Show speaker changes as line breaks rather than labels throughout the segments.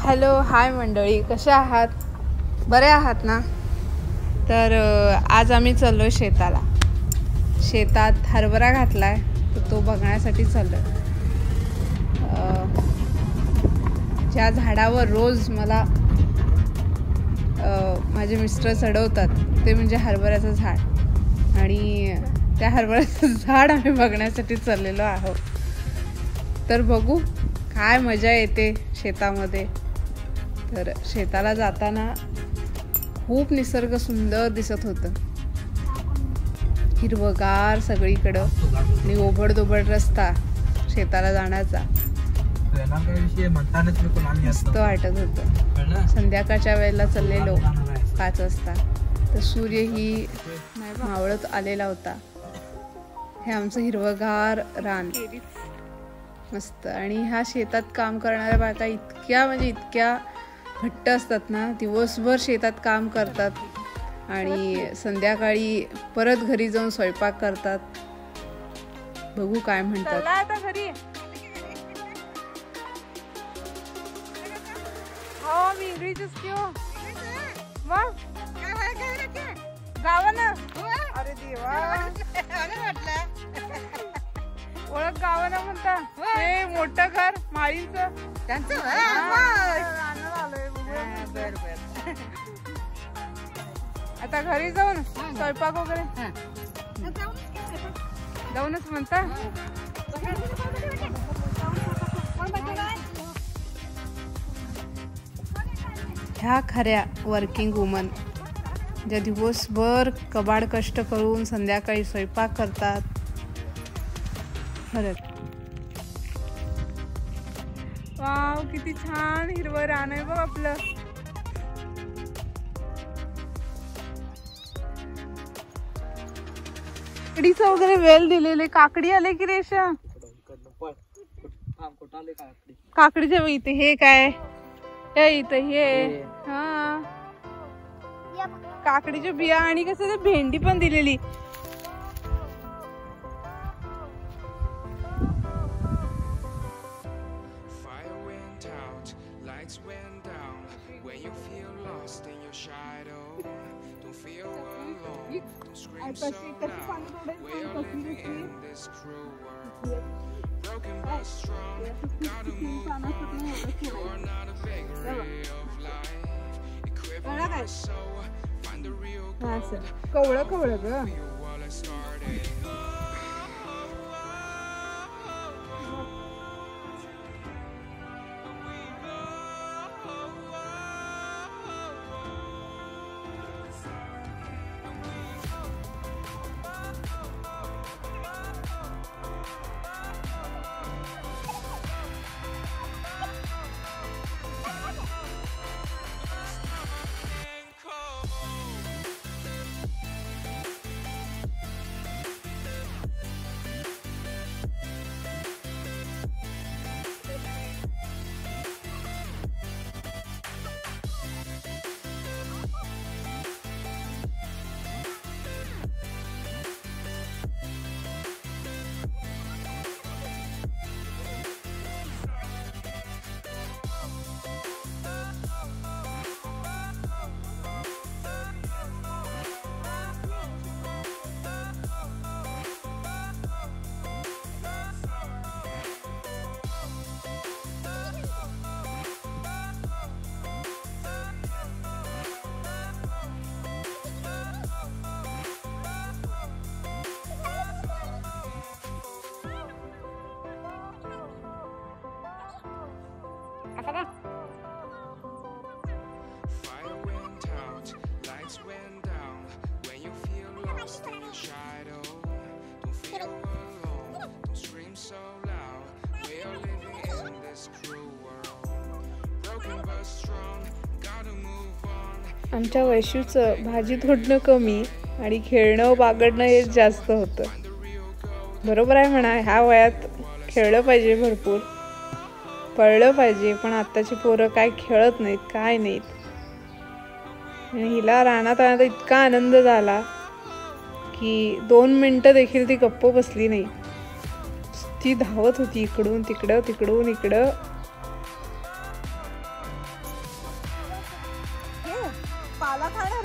Hello hi मंडळी, कशा आहात? बरे आहात ना? तर आज आम्ही चाललो शेताला. शेतात हरभरा घातलाय तर तो बघण्यासाठी चाललो. ज्या झाडावर रोज मला माझे मिस्टर चढवतात ते म्हणजे हरभऱ्याचं झाड, आणि त्या हरभऱ्याचं झाड आम्ही बघण्यासाठी चाललेलो आहोत. तर बघू काय मजा येते शेतामध्ये. तर शेताला जाताना खूप निसर्ग सुंदर दिसत होतं, हिरवगार सगळीकडं, आणि ओबडधोबड रस्ता शेताला जाण्याचा मस्त वाटत होतं. संध्याकाळच्या वेळेला चाललेलो 5 वाजता, तर सूर्यही मावळत आलेला होता. हे आमचं हिरवगार रान मस्त. आणि ह्या शेतात काम करणाऱ्या बायका इतक्या घट्ट असतात ना, दिवसभर शेतात काम करतात आणि संध्याकाळी परत घरी जाऊन स्वयंपाक करतात. बघू काय म्हणतात. आता घरी मी इंग्रजीच किंवा गावानं. अरे देवा, ओळख गावानं म्हणता. हे मोठं घर माळींचं त्यांचं. आता घरी जाऊन स्वयंपाक वगैरे जाऊनच म्हणता. ह्या खऱ्या वर्किंग वुमन ज्या दिवसभर कबाड कष्ट करून संध्याकाळी स्वयंपाक करतात. खरंच वाव, किती छान हिरवं रान आहे बघ आपलं. काकडीचं वगैरे वेल दिलेले. काकडी आले की रेशा? काकडीच्या इथे हे काय इथं हे हा काकडीच्या बिया, आणि कसं ते भेंडी पण दिलेली. कवळं ग. आमच्या वैशूचं भाजी तोडणं कमी आणि खेळणं बागडणं हे जास्त होतं. बरोबर आहे म्हणा, ह्या वयात खेळलं पाहिजे, भरपूर पळलं पाहिजे, पण आत्ताची पोरं काय खेळत नाहीत, काय नाहीत. आणि हिला रानात इतका आनंद झाला की 2 मिनिटं देखील ती गप्प बसली नाही. ती धावत होती इकडून तिकडं तिकडून इकडं. पाला खाणार.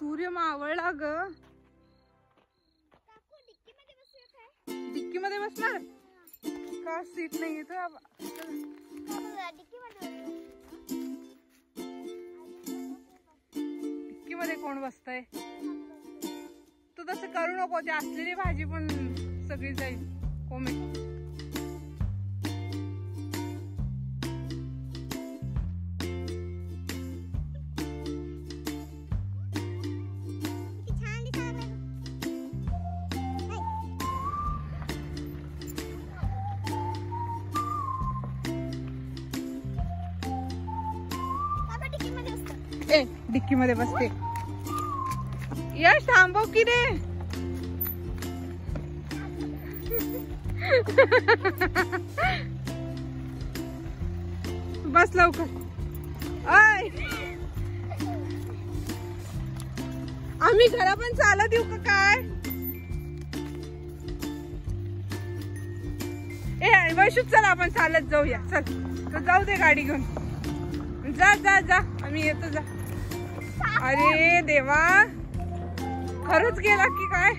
सूर्य मावळला ग. डिक्की मध्ये बसणार का? सीट नाही येत. डिक्की मध्ये कोण बसतय? तू तसं करू नको. ते असलेली भाजी पण सगळी जाईल कोमे. ए डिक्की मध्ये बसते. यश थांबव की रे. बस लवकर. आय आम्ही घरा पण चालत येऊ का काय? ए वैशू चल आपण चालत जाऊया. चल तर जाऊ दे गाडी घेऊन. जा जा जा आम्ही येतो. जा. अरे देवा खरंच गेला की काय?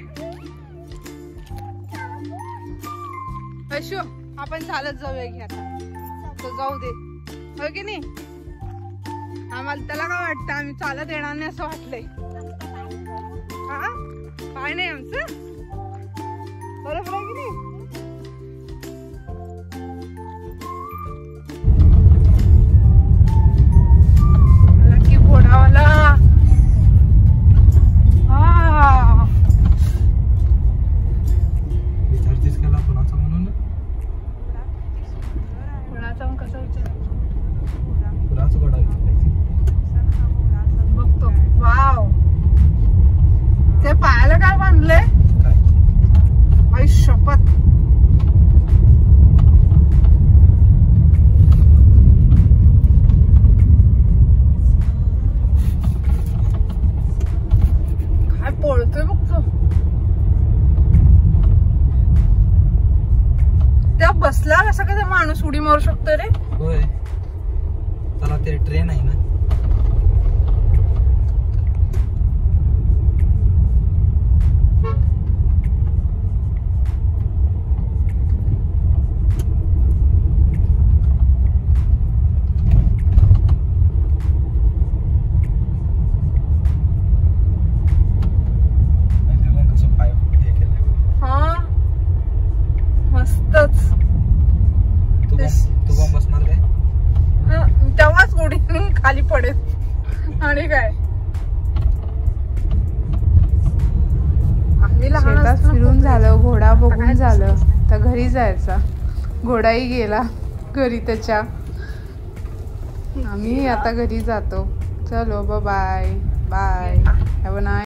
वैशू आपण चालत जाऊया की आता. तर जाऊ दे हो की नाही? आम्हाला त्याला काय वाटतं आम्ही चालत येणार नाही असं वाटलंय. हा काय नाही आमचं बरोबर आहे की नाही? बघतो. वाव ते पायाला काय बांधले? आई शपथ. काय पळतोय बघतो. त्या बसला कसं काय माणूस उडी मारू शकतो रे?
होय चला ते ट्रेन आहे ना.
हा मस्तच.
तू पण बसणार काय?
तेव्हाच उडी खाली पडेल. आणि काय शेतात फिरून झालं. घोडा बघून झालं. तर घरी जायचा. घोडाही गेला घरी त्याच्या. आम्ही आता घरी जातो. चलो bye bye. Have a nice